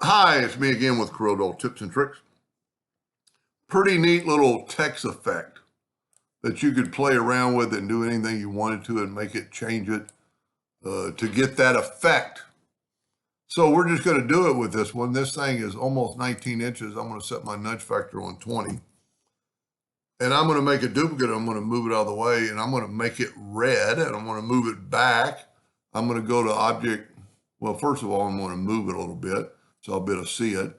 Hi, it's me again with Corel Tips and Tricks. Pretty neat little text effect that you could play around with and do anything you wanted to and make it change it to get that effect. So we're just going to do it with this one. This thing is almost 19 inches. I'm going to set my nudge factor on 20. And I'm going to make a duplicate. I'm going to move it out of the way and I'm going to make it red and I'm going to move it back. I'm going to go to object. Well, first of all, I'm going to move it a little bit so I'll be able to see it.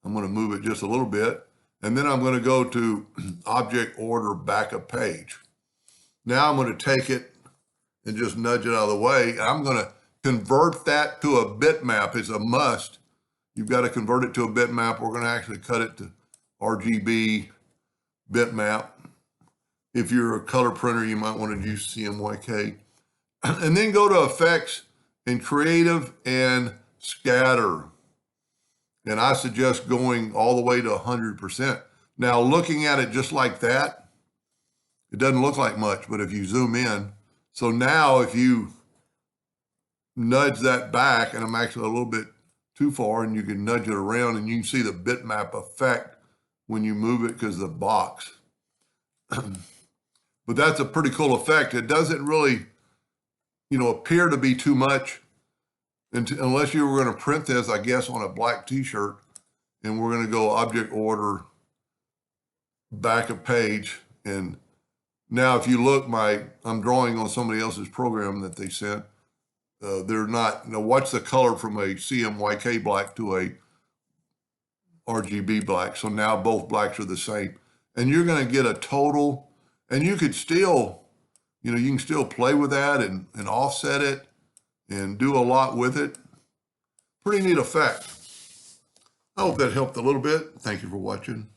I'm going to move it just a little bit. And then I'm going to go to object order backup page. Now I'm going to take it and just nudge it out of the way. I'm going to convert that to a bitmap. It's a must. You've got to convert it to a bitmap. We're going to actually cut it to RGB bitmap. If you're a color printer, you might want to use CMYK. And then go to effects and creative and scatter. And I suggest going all the way to 100%. Now, looking at it just like that, it doesn't look like much, but if you zoom in, so now if you nudge that back, and I'm actually a little bit too far, and you can nudge it around, and you can see the bitmap effect when you move it because of the box. But that's a pretty cool effect. It doesn't really, appear to be too much. Unless you were going to print this, I guess, on a black t-shirt, and we're going to go object order backup page. And now if you look, I'm drawing on somebody else's program that they sent. They're not, watch the color from a CMYK black to a RGB black. So now both blacks are the same. And you're going to get a total, and you could still, you can still play with that and offset it and do a lot with it. Pretty neat effect. I hope that helped a little bit. Thank you for watching.